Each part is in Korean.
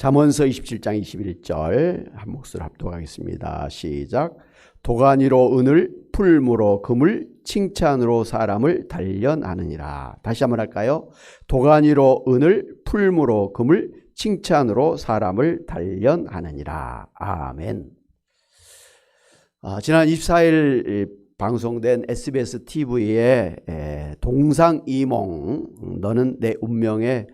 잠언서 27장 21절 한 목소리로 합독하겠습니다. 시작. 도가니로 은을, 풀무로 금을, 칭찬으로 사람을 단련하느니라. 다시 한번 할까요? 도가니로 은을, 풀무로 금을, 칭찬으로 사람을 단련하느니라. 아멘. 지난 24일 방송된 SBS TV의 동상이몽 너는 내 운명의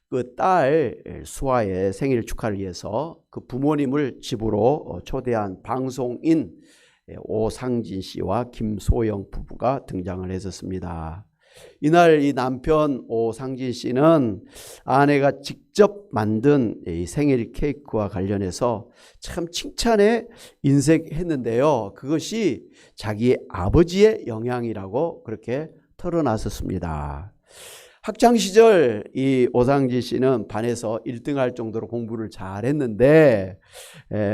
그 딸 수아의 생일 축하를 위해서 그 부모님을 집으로 초대한 방송인 오상진 씨와 김소영 부부가 등장을 했었습니다. 이날 이 남편 오상진 씨는 아내가 직접 만든 이 생일 케이크와 관련해서 참 칭찬에 인색했는데요. 그것이 자기 아버지의 영향이라고 그렇게 털어놨었습니다. 학창시절 이 오상진 씨는 반에서 1등할 정도로 공부를 잘했는데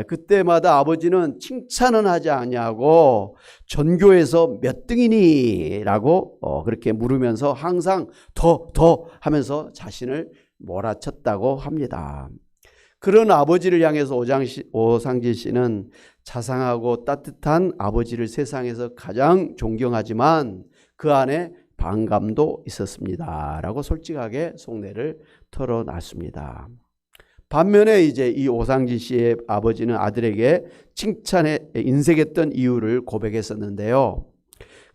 그때마다 아버지는 칭찬은 하지 않냐고 전교에서 몇 등이니? 라고 그렇게 물으면서 항상 더 하면서 자신을 몰아쳤다고 합니다. 그런 아버지를 향해서 오상진 씨는 자상하고 따뜻한 아버지를 세상에서 가장 존경하지만 그 안에 반감도 있었습니다. 라고 솔직하게 속내를 털어놨습니다. 반면에 이제 이 오상진 씨의 아버지는 아들에게 칭찬에 인색했던 이유를 고백했었는데요.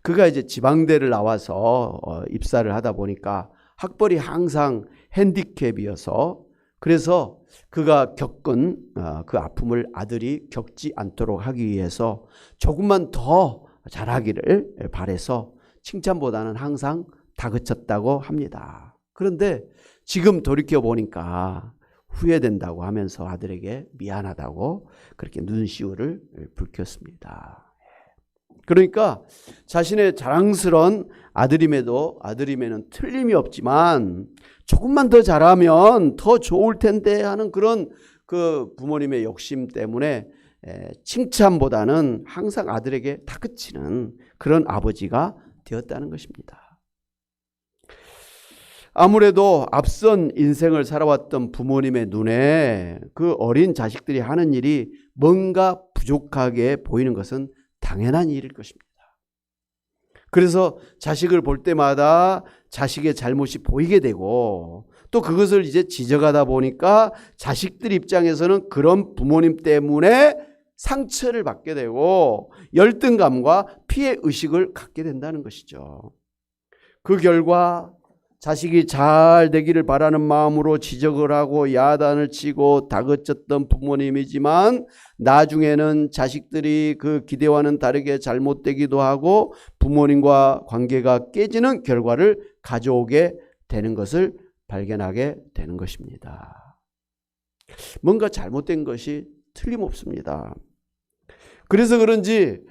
그가 이제 지방대를 나와서 입사를 하다 보니까 학벌이 항상 핸디캡이어서 그래서 그가 겪은 그 아픔을 아들이 겪지 않도록 하기 위해서 조금만 더 잘하기를 바라서 칭찬보다는 항상 다그쳤다고 합니다. 그런데 지금 돌이켜보니까 후회된다고 하면서 아들에게 미안하다고 그렇게 눈시울을 붉혔습니다. 그러니까 자신의 자랑스러운 아들임에는 틀림이 없지만 조금만 더 잘하면 더 좋을 텐데 하는 그런 그 부모님의 욕심 때문에 칭찬보다는 항상 아들에게 다그치는 그런 아버지가 되었다는 것입니다. 아무래도 앞선 인생을 살아왔던 부모님의 눈에 그 어린 자식들이 하는 일이 뭔가 부족하게 보이는 것은 당연한 일일 것입니다. 그래서 자식을 볼 때마다 자식의 잘못이 보이게 되고 또 그것을 이제 지적하다 보니까 자식들 입장에서는 그런 부모님 때문에 상처를 받게 되고 열등감과 피해의식을 갖게 된다는 것이죠. 그 결과 자식이 잘 되기를 바라는 마음으로 지적을 하고 야단을 치고 다그쳤던 부모님이지만 나중에는 자식들이 그 기대와는 다르게 잘못되기도 하고 부모님과 관계가 깨지는 결과를 가져오게 되는 것을 발견하게 되는 것입니다. 뭔가 잘못된 것이 틀림없습니다. 그래서 그런지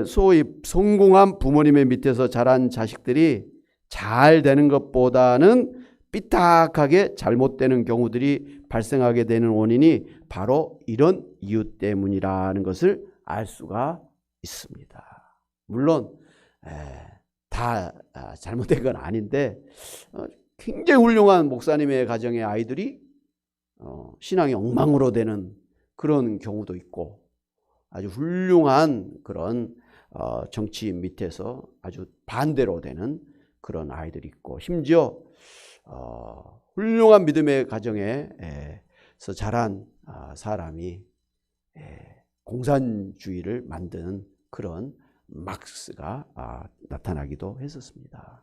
소위 성공한 부모님의 밑에서 자란 자식들이 잘 되는 것보다는 삐딱하게 잘못되는 경우들이 발생하게 되는 원인이 바로 이런 이유 때문이라는 것을 알 수가 있습니다. 물론 다 잘못된 건 아닌데 굉장히 훌륭한 목사님의 가정의 아이들이 신앙이 엉망으로 되는 그런 경우도 있고 아주 훌륭한 그런 정치인 밑에서 아주 반대로 되는 그런 아이들이 있고 심지어 훌륭한 믿음의 가정에서 자란 사람이 공산주의를 만드는 그런 막스가 나타나기도 했었습니다.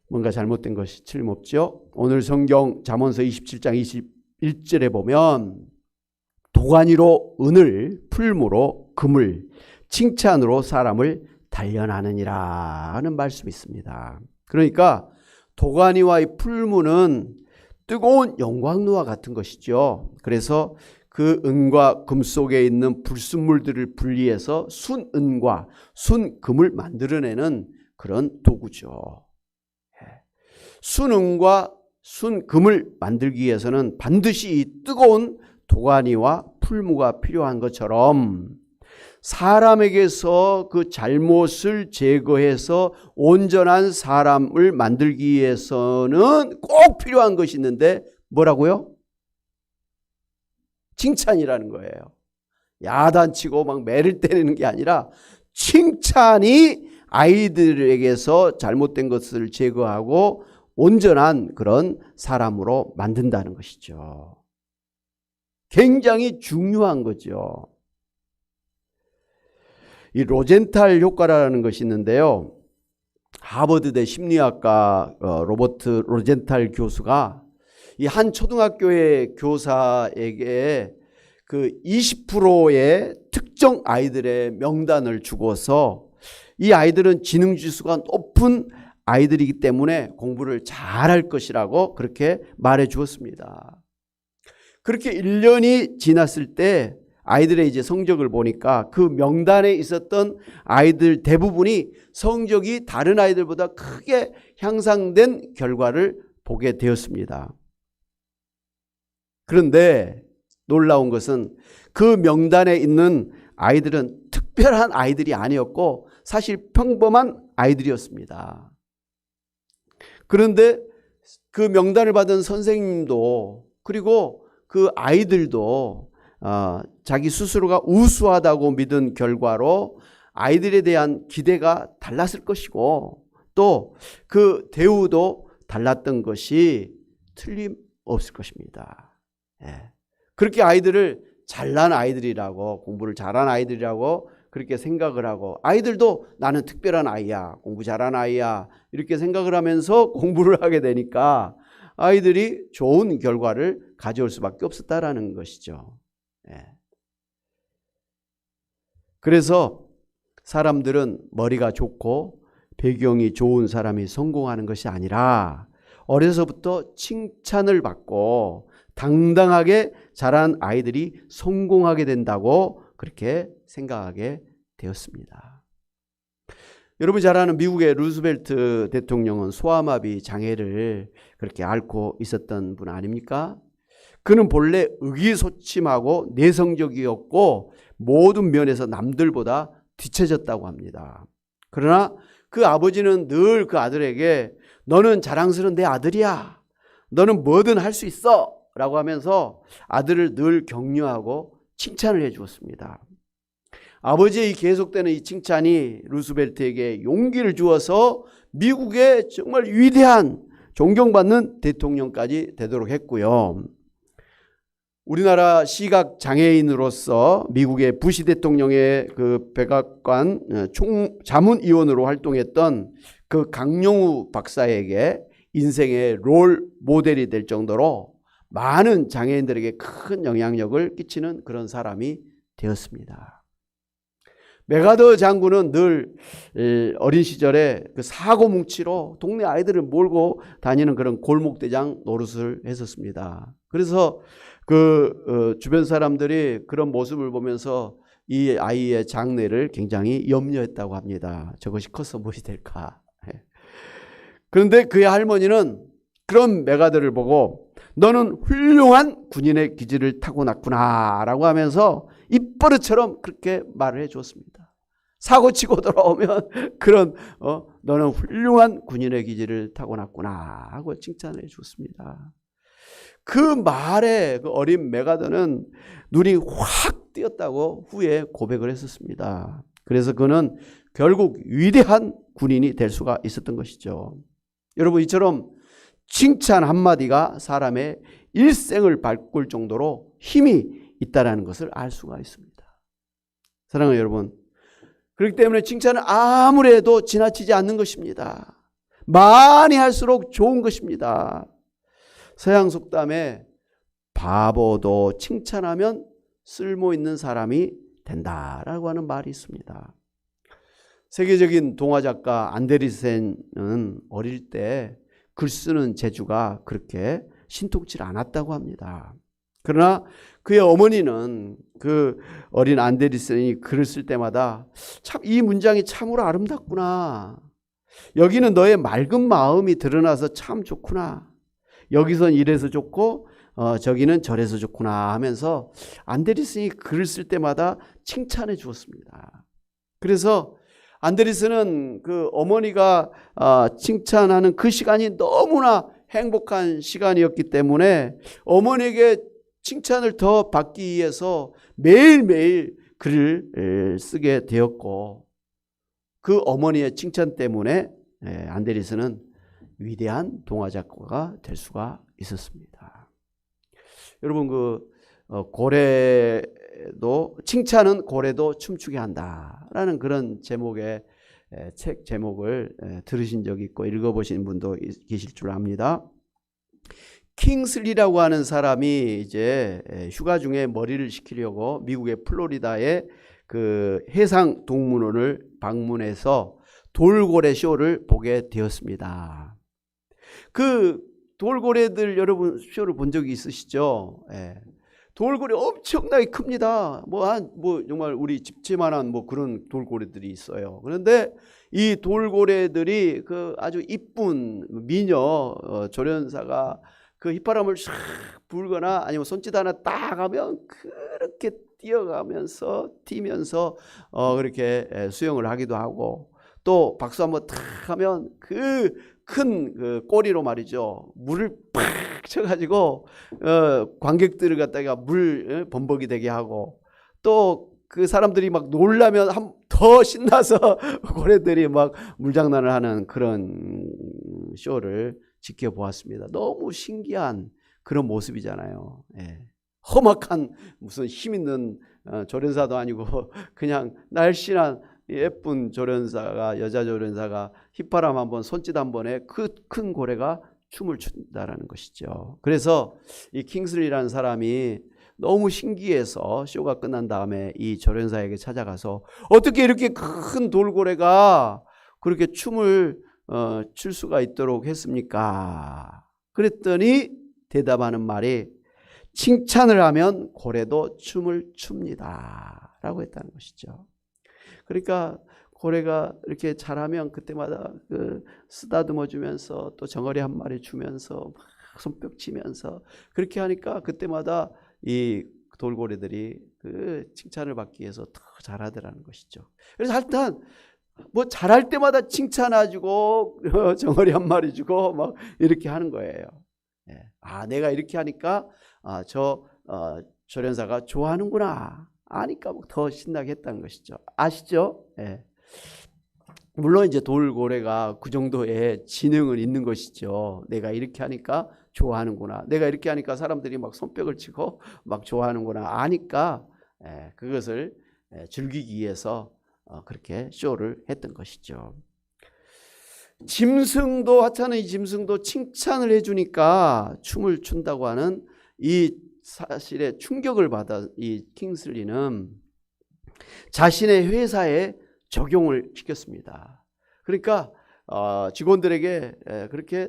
뭔가 잘못된 것이 틀림없죠. 오늘 성경 잠언서 27장 21절에 보면 도가니로 은을, 풀무로 금을, 칭찬으로 사람을 단련하느니라 하는 말씀이 있습니다. 그러니까 도가니와 이 풀무는 뜨거운 영광로와 같은 것이죠. 그래서 그 은과 금 속에 있는 불순물들을 분리해서 순은과 순금을 만들어내는 그런 도구죠. 순은과 순금을 만들기 위해서는 반드시 이 뜨거운 도가니와 풀무가 필요한 것처럼 사람에게서 그 잘못을 제거해서 온전한 사람을 만들기 위해서는 꼭 필요한 것이 있는데 뭐라고요? 칭찬이라는 거예요. 야단치고 막 매를 때리는 게 아니라 칭찬이 아이들에게서 잘못된 것을 제거하고 온전한 그런 사람으로 만든다는 것이죠. 굉장히 중요한 거죠. 이 로젠탈 효과라는 것이 있는데요. 하버드대 심리학과 로버트 로젠탈 교수가 이 한 초등학교의 교사에게 그 20%의 특정 아이들의 명단을 주고서 이 아이들은 지능 지수가 높은 아이들이기 때문에 공부를 잘할 것이라고 그렇게 말해 주었습니다. 그렇게 1년이 지났을 때 아이들의 이제 성적을 보니까 그 명단에 있었던 아이들 대부분이 성적이 다른 아이들보다 크게 향상된 결과를 보게 되었습니다. 그런데 놀라운 것은 그 명단에 있는 아이들은 특별한 아이들이 아니었고 사실 평범한 아이들이었습니다. 그런데 그 명단을 받은 선생님도 그리고 그 아이들도 자기 스스로가 우수하다고 믿은 결과로 아이들에 대한 기대가 달랐을 것이고 또 그 대우도 달랐던 것이 틀림없을 것입니다. 그렇게 아이들을 잘난 아이들이라고 공부를 잘한 아이들이라고 그렇게 생각을 하고 아이들도 나는 특별한 아이야 공부 잘한 아이야 이렇게 생각을 하면서 공부를 하게 되니까 아이들이 좋은 결과를 가져올 수밖에 없었다라는 것이죠. 그래서 사람들은 머리가 좋고 배경이 좋은 사람이 성공하는 것이 아니라 어려서부터 칭찬을 받고 당당하게 자란 아이들이 성공하게 된다고 그렇게 생각하게 되었습니다. 여러분 잘 아는 미국의 루스벨트 대통령은 소아마비 장애를 그렇게 앓고 있었던 분 아닙니까? 그는 본래 의기소침하고 내성적이었고 모든 면에서 남들보다 뒤처졌다고 합니다. 그러나 그 아버지는 늘 그 아들에게 너는 자랑스러운 내 아들이야. 너는 뭐든 할 수 있어. 라고 하면서 아들을 늘 격려하고 칭찬을 해 주었습니다. 아버지의 이 계속되는 이 칭찬이 루스벨트에게 용기를 주어서 미국의 정말 위대한 존경받는 대통령까지 되도록 했고요. 우리나라 시각 장애인으로서 미국의 부시 대통령의 그 백악관 자문위원으로 활동했던 그 강용우 박사에게 인생의 롤 모델이 될 정도로 많은 장애인들에게 큰 영향력을 끼치는 그런 사람이 되었습니다. 메가더 장군은 늘 어린 시절에 그 사고뭉치로 동네 아이들을 몰고 다니는 그런 골목대장 노릇을 했었습니다. 그래서 그 주변 사람들이 그런 모습을 보면서 이 아이의 장래를 굉장히 염려했다고 합니다. 저것이 커서 무엇이 될까. 그런데 그의 할머니는 그런 메가더를 보고 너는 훌륭한 군인의 기질을 타고났구나 라고 하면서 입버릇처럼 그렇게 말을 해 주었습니다. 사고치고 돌아오면 그런 너는 훌륭한 군인의 기질을 타고났구나 하고 칭찬해 주었습니다. 그 말에 그 어린 메가더는 눈이 확 띄었다고 후에 고백을 했었습니다. 그래서 그는 결국 위대한 군인이 될 수가 있었던 것이죠. 여러분 이처럼 칭찬 한마디가 사람의 일생을 바꿀 정도로 힘이 있다는 것을 알 수가 있습니다. 사랑하는 여러분, 그렇기 때문에 칭찬은 아무리 해도 지나치지 않는 것입니다. 많이 할수록 좋은 것입니다. 서양 속담에 바보도 칭찬하면 쓸모있는 사람이 된다라고 하는 말이 있습니다. 세계적인 동화작가 안데르센은 어릴 때 글 쓰는 재주가 그렇게 신통치 않았다고 합니다. 그러나 그의 어머니는 그 어린 안데르센이 글을 쓸 때마다 참 이 문장이 참으로 아름답구나. 여기는 너의 맑은 마음이 드러나서 참 좋구나. 여기선 이래서 좋고 저기는 저래서 좋구나 하면서 안데르센이 글을 쓸 때마다 칭찬해 주었습니다. 그래서 안데르센은 그 어머니가 칭찬하는 그 시간이 너무나 행복한 시간이었기 때문에 어머니에게 칭찬을 더 받기 위해서 매일매일 글을 쓰게 되었고, 그 어머니의 칭찬 때문에 안데리스는 위대한 동화 작가가 될 수가 있었습니다. 여러분, 고래도, 칭찬은 고래도 춤추게 한다라는 그런 제목의 책 제목을 들으신 적이 있고 읽어보신 분도 계실 줄 압니다. 킹슬리라고 하는 사람이 이제 휴가 중에 머리를 식히려고 미국의 플로리다의 그 해상 동물원을 방문해서 돌고래 쇼를 보게 되었습니다. 그 돌고래들 여러분 쇼를 본 적이 있으시죠? 돌고래 엄청나게 큽니다. 뭐 정말 우리 집채만한 뭐 그런 돌고래들이 있어요. 그런데 이 돌고래들이 그 아주 이쁜 미녀 조련사가 그 휘파람을 샥 불거나 아니면 손짓 하나 딱 하면 그렇게 뛰어가면서 뛰면서 그렇게 수영을 하기도 하고, 또 박수 한번 탁 하면 그 큰 그 꼬리로 말이죠, 물을 팍 쳐가지고 관객들을 갖다가 물 범벅이 되게 하고, 또 그 사람들이 막 놀라면 더 신나서 고래들이 막 물장난을 하는 그런 쇼를 지켜보았습니다. 너무 신기한 그런 모습이잖아요. 험악한 무슨 힘 있는 조련사도 아니고 그냥 날씬한 예쁜 조련사가, 여자 조련사가 휘파람 한번, 손짓 한 번에 그 큰 고래가 춤을 춘다라는 것이죠. 그래서 이 킹슬리라는 사람이 너무 신기해서 쇼가 끝난 다음에 이 조련사에게 찾아가서 어떻게 이렇게 큰 돌고래가 그렇게 춤을 출 수가 있도록 했습니까? 그랬더니 대답하는 말이, 칭찬을 하면 고래도 춤을 춥니다 라고 했다는 것이죠. 그러니까 고래가 이렇게 잘하면 그때마다 쓰다듬어 주면서 또 정어리 한 마리 주면서 막 손뼉 치면서 그렇게 하니까 그때마다 이 돌고래들이 그 칭찬을 받기 위해서 더 잘하더라는 것이죠. 그래서 하여튼 뭐 잘할 때마다 칭찬해주고 정어리 한 마리 주고 막 이렇게 하는 거예요. 내가 이렇게 하니까 조련사가 좋아하는구나 아니까 더 신나게 했다는 것이죠. 아시죠? 물론 이제 돌고래가 그 정도의 지능은 있는 것이죠. 내가 이렇게 하니까 좋아하는구나, 내가 이렇게 하니까 사람들이 막 손뼉을 치고 막 좋아하는구나 아니까 그것을 즐기기 위해서 그렇게 쇼를 했던 것이죠. 짐승도, 하찮은 이 짐승도 칭찬을 해주니까 춤을 춘다고 하는 이 사실에 충격을 받아 이 킹슬리는 자신의 회사에 적용을 시켰습니다. 그러니까 직원들에게 그렇게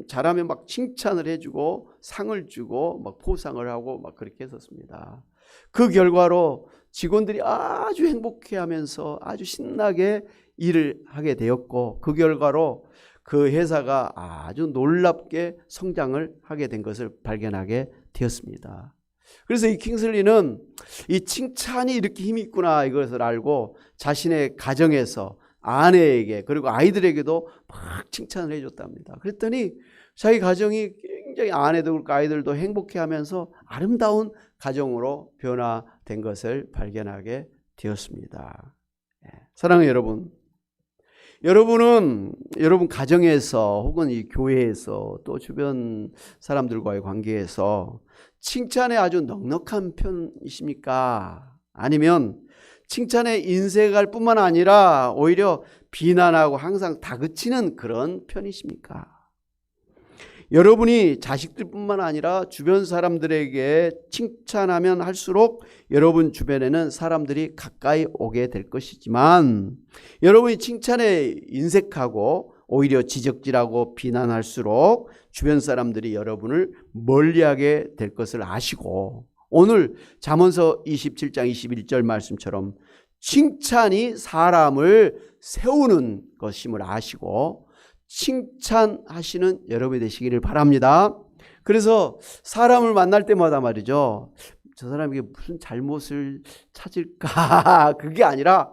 잘하면 막 칭찬을 해주고 상을 주고 막 포상을 하고 막 그렇게 했었습니다. 그 결과로 직원들이 아주 행복해하면서 아주 신나게 일을 하게 되었고, 그 결과로 그 회사가 아주 놀랍게 성장을 하게 된 것을 발견하게 되었습니다. 그래서 이 킹슬리는 이 칭찬이 이렇게 힘이 있구나 이것을 알고 자신의 가정에서 아내에게 그리고 아이들에게도 막 칭찬을 해줬답니다. 그랬더니 자기 가정이 굉장히, 아내도 그렇고 아이들도 행복해하면서 아름다운 가정으로 변화된 것을 발견하게 되었습니다. 사랑하는 여러분, 여러분은 여러분 가정에서 혹은 이 교회에서 또 주변 사람들과의 관계에서 칭찬에 아주 넉넉한 편이십니까? 아니면 칭찬에 인색할 뿐만 아니라 오히려 비난하고 항상 다그치는 그런 편이십니까? 여러분이 자식들뿐만 아니라 주변 사람들에게 칭찬하면 할수록 여러분 주변에는 사람들이 가까이 오게 될 것이지만, 여러분이 칭찬에 인색하고 오히려 지적질하고 비난할수록 주변 사람들이 여러분을 멀리하게 될 것을 아시고, 오늘 잠언서 27장 21절 말씀처럼 칭찬이 사람을 세우는 것임을 아시고 칭찬하시는 여러분이 되시기를 바랍니다. 그래서 사람을 만날 때마다 말이죠, 저 사람에게 무슨 잘못을 찾을까 그게 아니라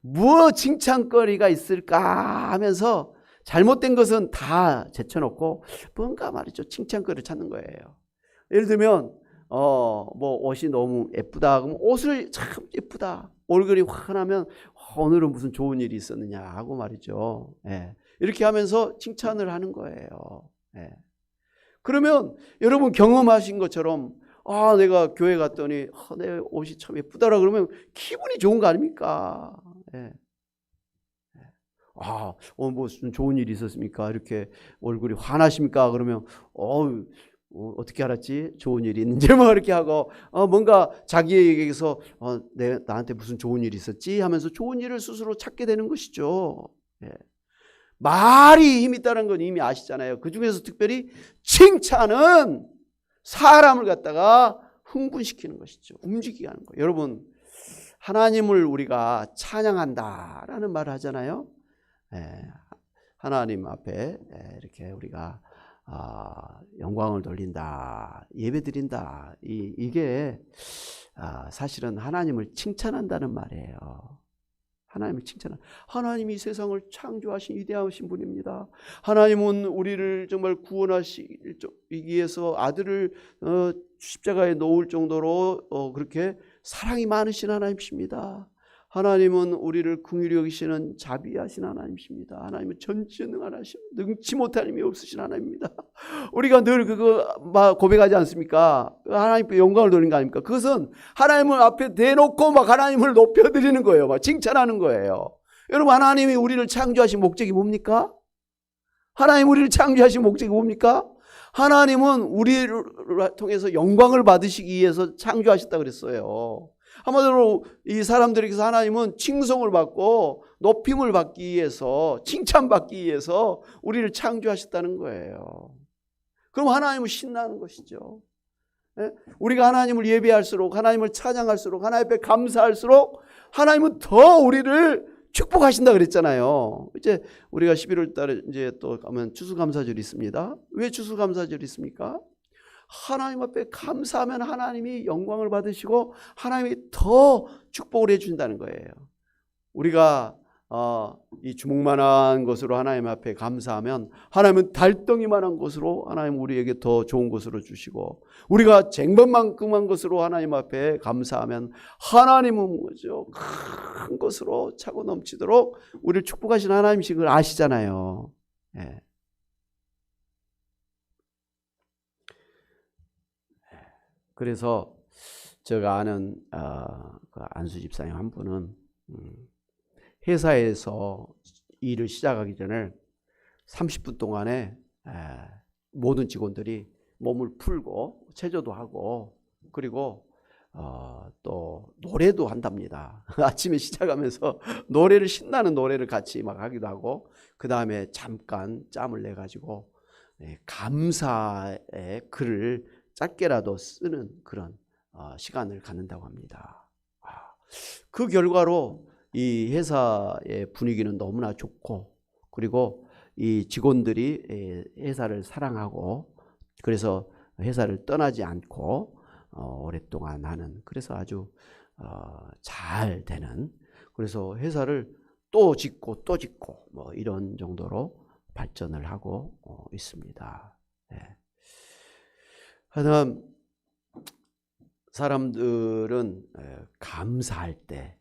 뭐 칭찬거리가 있을까 하면서 잘못된 것은 다 제쳐놓고 뭔가 말이죠 칭찬거리를 찾는 거예요. 예를 들면 뭐 옷이 너무 예쁘다. 그러면 옷을 참 예쁘다. 얼굴이 환하면 오늘은 무슨 좋은 일이 있었느냐 하고 말이죠. 예. 이렇게 하면서 칭찬을 하는 거예요. 예. 그러면 여러분 경험하신 것처럼 내가 교회 갔더니 내 옷이 참 예쁘다라 그러면 기분이 좋은 거 아닙니까? 예. 무슨 좋은 일이 있었습니까? 이렇게 얼굴이 환하십니까? 그러면 어떻게 알았지? 좋은 일이 있는지 뭐 이렇게 하고 뭔가 자기에게서 나한테 무슨 좋은 일이 있었지? 하면서 좋은 일을 스스로 찾게 되는 것이죠. 예. 말이 힘이 있다는 건 이미 아시잖아요. 그 중에서 특별히 칭찬은 사람을 갖다가 흥분시키는 것이죠. 움직이게 하는 거예요. 여러분, 하나님을 우리가 찬양한다라는 말을 하잖아요. 하나님 앞에 이렇게 우리가 영광을 돌린다, 예배 드린다. 이게 사실은 하나님을 칭찬한다는 말이에요. 하나님을 칭찬한. 하나님이 이 세상을 창조하신 위대하신 분입니다. 하나님은 우리를 정말 구원하시기 위해서 아들을 십자가에 놓을 정도로 그렇게 사랑이 많으신 하나님이십니다. 하나님은 우리를 긍휼히 여기시는 자비하신 하나님이십니다. 하나님은 전지전능하신 능치 못할 힘이 없으신 하나님입니다. 우리가 늘 그거 고백하지 않습니까? 하나님께 영광을 돌리는 거 아닙니까? 그것은 하나님을 앞에 대놓고 막 하나님을 높여드리는 거예요. 막 칭찬하는 거예요. 여러분, 하나님이 우리를 창조하신 목적이 뭡니까? 하나님 우리를 창조하신 목적이 뭡니까? 하나님은 우리를 통해서 영광을 받으시기 위해서 창조하셨다 그랬어요. 한마디로 이 사람들에게서 하나님은 칭송을 받고 높임을 받기 위해서, 칭찬받기 위해서 우리를 창조하셨다는 거예요. 그럼 하나님은 신나는 것이죠. 우리가 하나님을 예배할수록, 하나님을 찬양할수록, 하나님 앞에 감사할수록 하나님은 더 우리를 축복하신다 그랬잖아요. 이제 우리가 11월 달에 이제 또 가면 추수감사절이 있습니다. 왜 추수감사절이 있습니까? 하나님 앞에 감사하면 하나님이 영광을 받으시고 하나님이 더 축복을 해준다는 거예요. 우리가 이 주먹만한 것으로 하나님 앞에 감사하면 하나님은 달덩이만한 것으로 하나님 우리에게 더 좋은 것으로 주시고, 우리가 쟁반만큼한 것으로 하나님 앞에 감사하면 하나님은 뭐죠? 큰 것으로 차고 넘치도록 우리를 축복하신 하나님이신 걸 아시잖아요. 예. 그래서 제가 아는 그 안수 집사님 한 분은 회사에서 일을 시작하기 전에 30분 동안에 모든 직원들이 몸을 풀고 체조도 하고 그리고 또 노래도 한답니다. 아침에 시작하면서 노래를, 신나는 노래를 같이 막 하기도 하고, 그 다음에 잠깐 짬을 내 가지고 감사의 글을 짧게라도 쓰는 그런 시간을 갖는다고 합니다. 그 결과로 이 회사의 분위기는 너무나 좋고, 그리고 이 직원들이 회사를 사랑하고, 그래서 회사를 떠나지 않고 오랫동안 하는, 그래서 아주 잘 되는, 그래서 회사를 또 짓고 또 짓고 뭐 이런 정도로 발전을 하고 있습니다. 하여튼 사람들은 감사할 때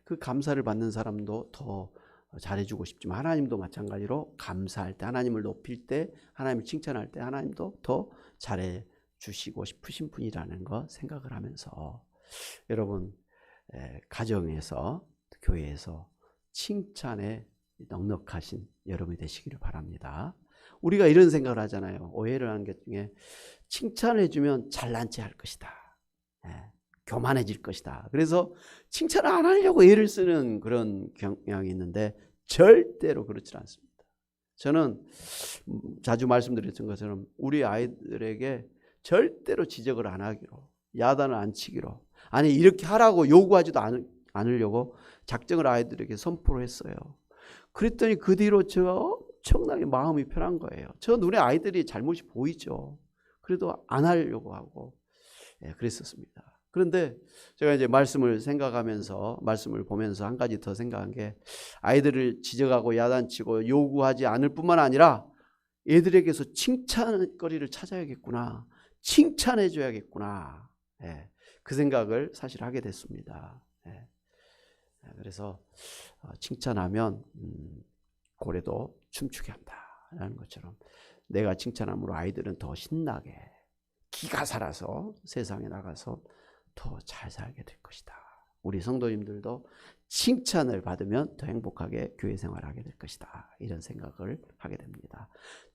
그 감사를 받는 사람도 더 잘해주고 싶지만, 하나님도 마찬가지로 감사할 때, 하나님을 높일 때, 하나님을 칭찬할 때 하나님도 더 잘해 주시고 싶으신 분이라는 거 생각을 하면서, 여러분 가정에서, 교회에서 칭찬에 넉넉하신 여러분이 되시기를 바랍니다. 우리가 이런 생각을 하잖아요. 오해를 하는 것 중에 칭찬을 해주면 잘난 체 할 것이다, 교만해질 것이다. 그래서 칭찬을 안 하려고 애를 쓰는 그런 경향이 있는데 절대로 그렇지 않습니다. 저는 자주 말씀드렸던 것처럼 우리 아이들에게 절대로 지적을 안 하기로, 야단을 안 치기로, 아니 이렇게 하라고 요구하지도 않으려고 작정을 아이들에게 선포를 했어요. 그랬더니 그 뒤로 제가 엄청나게 마음이 편한 거예요. 저 눈에 아이들이 잘못이 보이죠. 그래도 안 하려고 하고 그랬었습니다. 그런데 제가 이제 말씀을 생각하면서, 말씀을 보면서 한 가지 더 생각한 게, 아이들을 지적하고 야단치고 요구하지 않을 뿐만 아니라 애들에게서 칭찬거리를 찾아야겠구나, 칭찬해 줘야겠구나. 예, 그 생각을 사실 하게 됐습니다. 예, 그래서 칭찬하면 고래도 춤추게 한다라는 것처럼 내가 칭찬함으로 아이들은 더 신나게 기가 살아서 세상에 나가서 더 잘 살게 될 것이다. 우리 성도님들도 칭찬을 받으면 더 행복하게 교회 생활을 하게 될 것이다. 이런 생각을 하게 됩니다.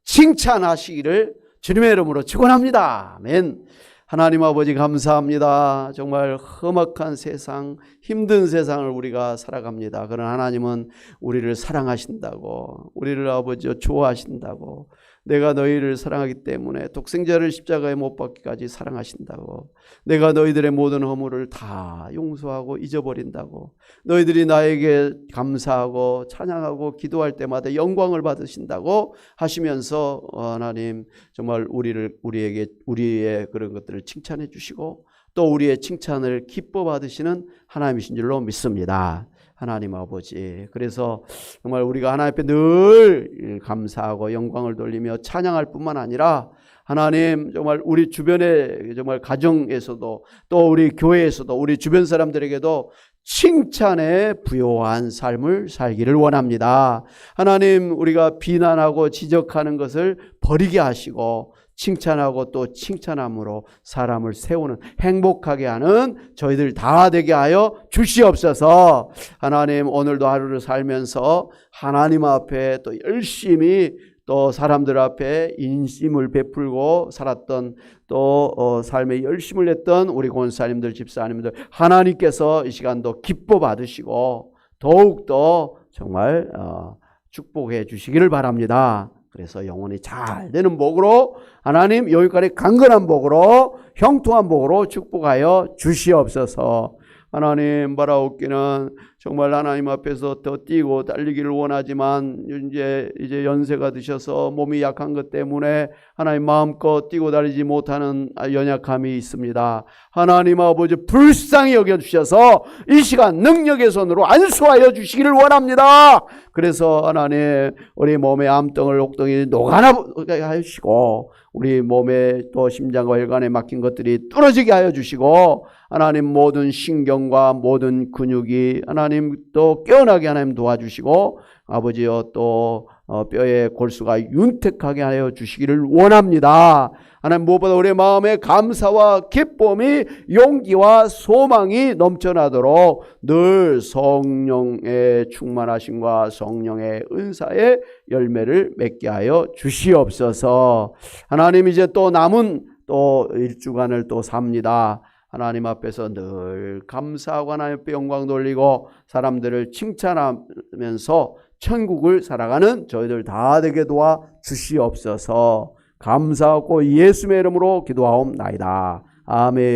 칭찬하시기를 주님의 이름으로 축원합니다. 아멘. 하나님 아버지 감사합니다. 정말 험악한 세상, 힘든 세상을 우리가 살아갑니다. 그러나 하나님은 우리를 사랑하신다고, 우리를 아버지 좋아하신다고, 내가 너희를 사랑하기 때문에 독생자를 십자가에 못 박기까지 사랑하신다고, 내가 너희들의 모든 허물을 다 용서하고 잊어버린다고, 너희들이 나에게 감사하고 찬양하고 기도할 때마다 영광을 받으신다고 하시면서 하나님 정말 우리의 그런 것들을 칭찬해 주시고 또 우리의 칭찬을 기뻐 받으시는 하나님이신 줄로 믿습니다. 하나님 아버지, 그래서 정말 우리가 하나님 앞에 늘 감사하고 영광을 돌리며 찬양할 뿐만 아니라 하나님 정말 우리 주변의 정말 가정에서도 또 우리 교회에서도 우리 주변 사람들에게도 칭찬에 부요한 삶을 살기를 원합니다. 하나님 우리가 비난하고 지적하는 것을 버리게 하시고 칭찬하고 또 칭찬함으로 사람을 세우는 행복하게 하는 저희들 다 되게 하여 주시옵소서. 하나님 오늘도 하루를 살면서 하나님 앞에 또 열심히 또 사람들 앞에 인심을 베풀고 살았던 또 삶에 열심을 냈던 우리 권사님들 집사님들 하나님께서 이 시간도 기뻐 받으시고 더욱더 정말 축복해 주시기를 바랍니다. 그래서 영혼이 잘 되는 복으로 하나님 여기까지 강건한 복으로 형통한 복으로 축복하여 주시옵소서. 하나님 바라옵기는 정말 하나님 앞에서 더 뛰고 달리기를 원하지만 이제 연세가 드셔서 몸이 약한 것 때문에 하나님 마음껏 뛰고 달리지 못하는 연약함이 있습니다. 하나님 아버지 불쌍히 여겨주셔서 이 시간 능력의 손으로 안수하여 주시기를 원합니다. 그래서 하나님 우리 몸의 암덩을 옥덩이 녹아나게 하시고 우리 몸에 또 심장과 혈관에 막힌 것들이 뚫어지게 하여 주시고 하나님 모든 신경과 모든 근육이 하나님 또 깨어나게 하나님 도와주시고 아버지여 또 뼈의 골수가 윤택하게 하여 주시기를 원합니다. 하나님 무엇보다 우리의 마음에 감사와 기쁨이 용기와 소망이 넘쳐나도록 늘 성령의 충만하심과 성령의 은사의 열매를 맺게 하여 주시옵소서. 하나님 이제 또 남은 또 1주간을 또 삽니다. 하나님 앞에서 늘 감사하고 하나님 앞에 영광 돌리고 사람들을 칭찬하면서 천국을 살아가는 저희들 다 되게 도와 주시옵소서. 감사하고 예수의 이름으로 기도하옵나이다. 아멘.